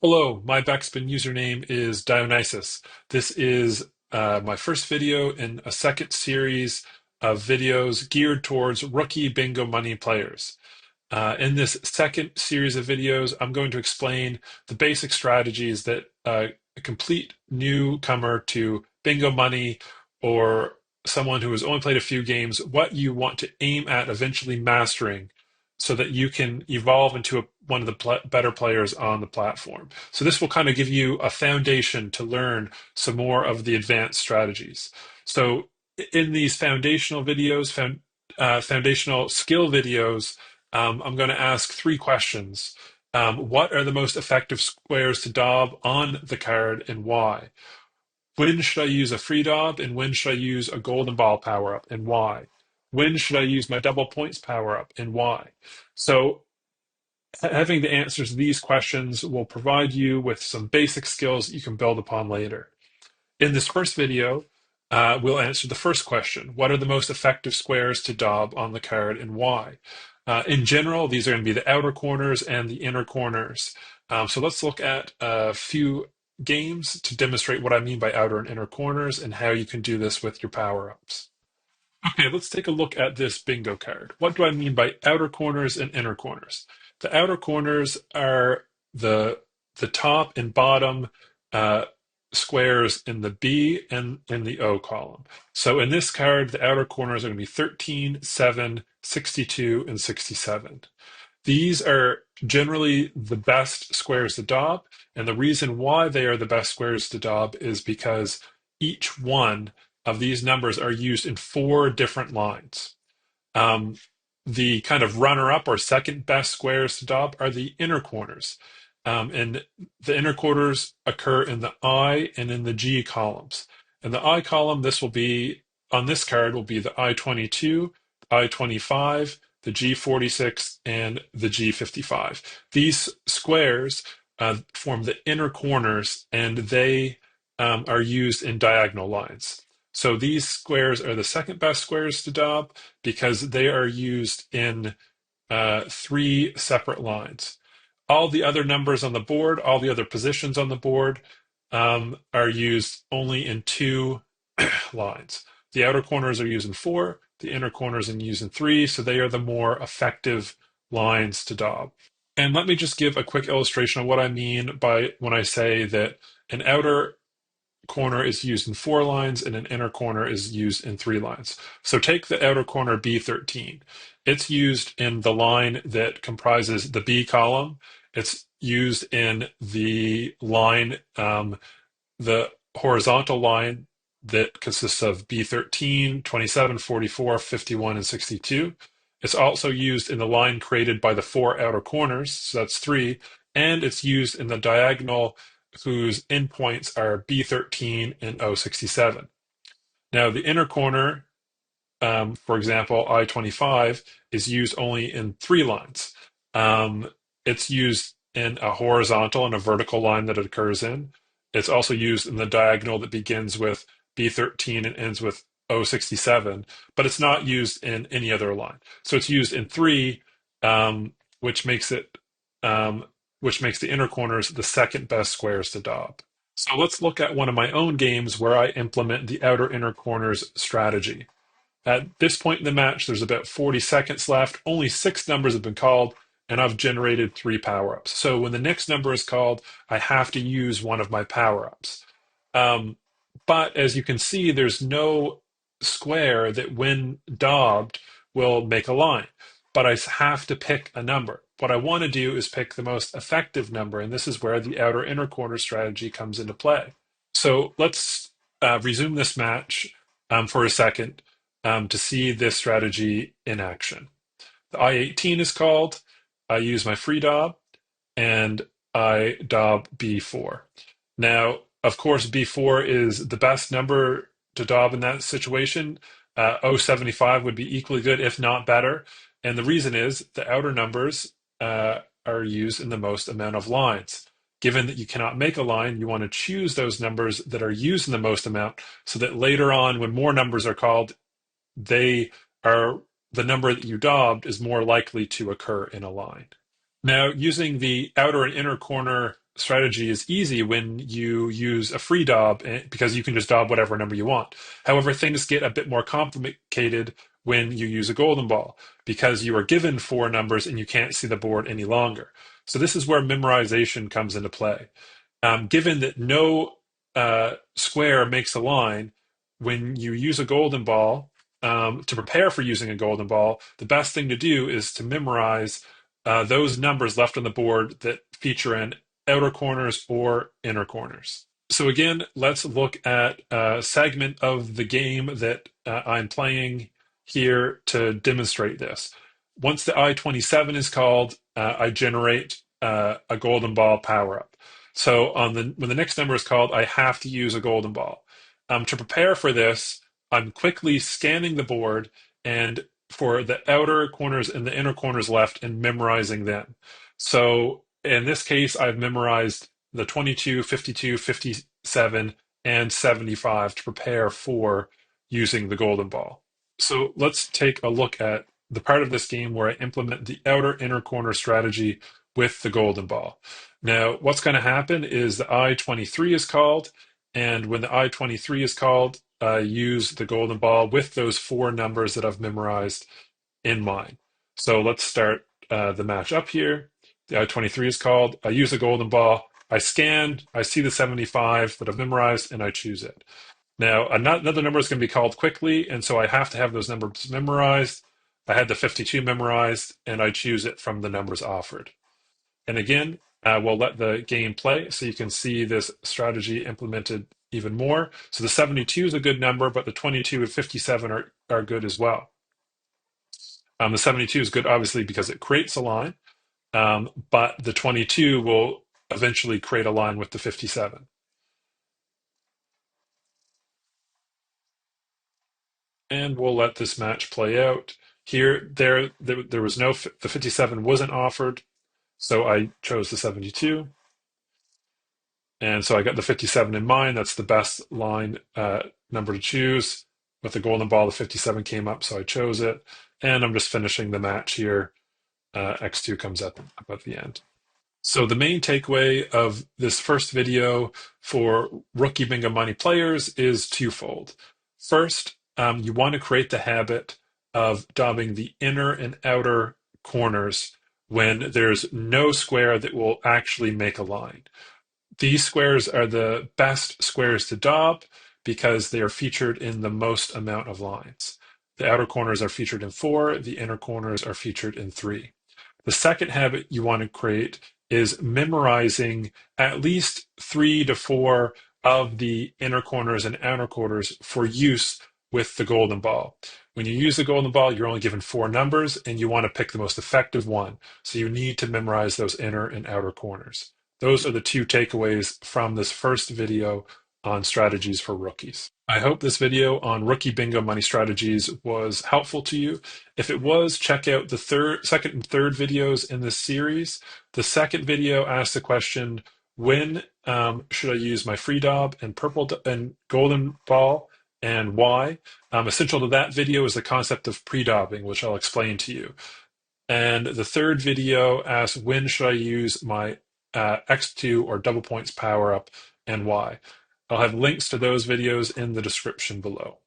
Hello, my Backspin username is Dionysius. This is my first video in a second series of videos geared towards rookie bingo money players. In this second series of videos, I'm going to explain the basic strategies that a complete newcomer to bingo money or someone who has only played a few games, what you want to aim at eventually mastering so that you can evolve into one of the better players on the platform. So this will kind of give you a foundation to learn some more of the advanced strategies. So in these foundational videos, foundational skill videos, I'm going to ask three questions. What are the most effective squares to daub on the card and why? When should I use a free daub and when should I use a golden ball power up and why? When should I use my double points power up and why? So having the answers to these questions will provide you with some basic skills that you can build upon later. In this first video, we'll answer the first question. What are the most effective squares to daub on the card and why? In general, these are going to be the outer corners and the inner corners. So let's look at a few games to demonstrate what I mean by outer and inner corners and how you can do this with your power-ups. Okay, let's take a look at this bingo card. What do I mean by outer corners and inner corners? The outer corners are the top and bottom uh, squares in the B and in the O column. So in this card, the outer corners are going to be 13, 7, 62, and 67. These are generally the best squares to daub, and the reason why they are the best squares to daub is because each one of these numbers are used in four different lines. Um, the kind of runner-up or second best squares to daub are the inner corners. And the inner corners occur in the I and in the G columns. In the I column, this will be, on this card, will be the I-22, I-25, the G46, and the G55. These squares form the inner corners, and they are used in diagonal lines. So these squares are the second best squares to daub because they are used in three separate lines. All the other numbers on the board, all the other positions on the board are used only in two lines. The outer corners are used in four, the inner corners are used in three, so they are the more effective lines to daub. And let me just give a quick illustration of what I mean by when I say that an outer corner is used in four lines and an inner corner is used in three lines. So take the outer corner B13. It's used in the line that comprises the B column. It's used in the line, the horizontal line that consists of B13, 27, 44, 51, and 62. It's also used in the line created by the four outer corners, so that's three, and it's used in the diagonal whose endpoints are B13 and O67. Now, the inner corner, for example, I-25, is used only in three lines. It's used in a horizontal and a vertical line that it occurs in. It's also used in the diagonal that begins with B13 and ends with O67, but it's not used in any other line. So it's used in three, which makes it which makes the inner corners the second best squares to daub. So let's look at one of my own games where I implement the outer inner corners strategy. At this point in the match, there's about 40 seconds left. Only six numbers have been called, and I've generated three power-ups. So when the next number is called, I have to use one of my power-ups. But as you can see, there's no square that when daubed will make a line. But I have to pick a number. What I want to do is pick the most effective number, and this is where the outer inner corner strategy comes into play. So let's resume this match for a second to see this strategy in action. The I-18 is called. I use my free daub, and I daub B4. Now, of course, B4 is the best number to daub in that situation. 075 would be equally good, if not better. And the reason is the outer numbers are used in the most amount of lines. Given that you cannot make a line, you want to choose those numbers that are used in the most amount so that later on, when more numbers are called, they are the number that you daubed is more likely to occur in a line. Now, using the outer and inner corner strategy is easy when you use a free daub because you can just daub whatever number you want. However, things get a bit more complicated when you use a golden ball because you are given four numbers and you can't see the board any longer. So this is where memorization comes into play. Given that no square makes a line, when you use a golden ball, to prepare for using a golden ball, the best thing to do is to memorize those numbers left on the board that feature in outer corners or inner corners. So again, let's look at a segment of the game that I'm playing here to demonstrate this. Once the I-27 is called, I generate a golden ball power-up. So when the next number is called, I have to use a golden ball. To prepare for this, I'm quickly scanning the board and for the outer corners and the inner corners left and memorizing them. So in this case, I've memorized the 22, 52, 57, and 75 to prepare for using the golden ball. So let's take a look at the part of this game where I implement the outer inner corner strategy with the golden ball. Now, what's going to happen is the I-23 is called, and when the I-23 is called, I use the golden ball with those four numbers that I've memorized in mind. So let's start the match up here. The I-23 is called. I use the golden ball. I scan. I see the 75 that I've memorized, and I choose it. Now, another number is going to be called quickly, and so I have to have those numbers memorized. I had the 52 memorized, and I choose it from the numbers offered. And again, we'll let the game play so you can see this strategy implemented even more. So the 72 is a good number, but the 22 and 57 are good as well. The 72 is good, obviously, because it creates a line, but the 22 will eventually create a line with the 57. And we'll let this match play out. Here, there was the 57 wasn't offered, so I chose the 72. And so I got the 57 in mind. That's the best line number to choose. With the golden ball, the 57 came up, so I chose it. And I'm just finishing the match here. X2 comes up at the end. So the main takeaway of this first video for Rookie Bingo Money players is twofold. First, you want to create the habit of daubing the inner and outer corners when there's no square that will actually make a line. These squares are the best squares to daub because they are featured in the most amount of lines. The outer corners are featured in 4, the inner corners are featured in 3. The second habit you want to create is memorizing at least 3 to 4 of the inner corners and outer corners for use with the golden ball. When you use the golden ball, you're only given 4 numbers and you want to pick the most effective one. So you need to memorize those inner and outer corners. Those are the two takeaways from this first video on strategies for rookies. I hope this video on rookie bingo money strategies was helpful to you. If it was, check out the second and third videos in this series. The second video asks the question, when should I use my free daub and purple and golden ball, and why? Essential to that video is the concept of pre-daubing, which I'll explain to you. And the third video asks, when should I use my X2 or double points power up and why? I'll have links to those videos in the description below.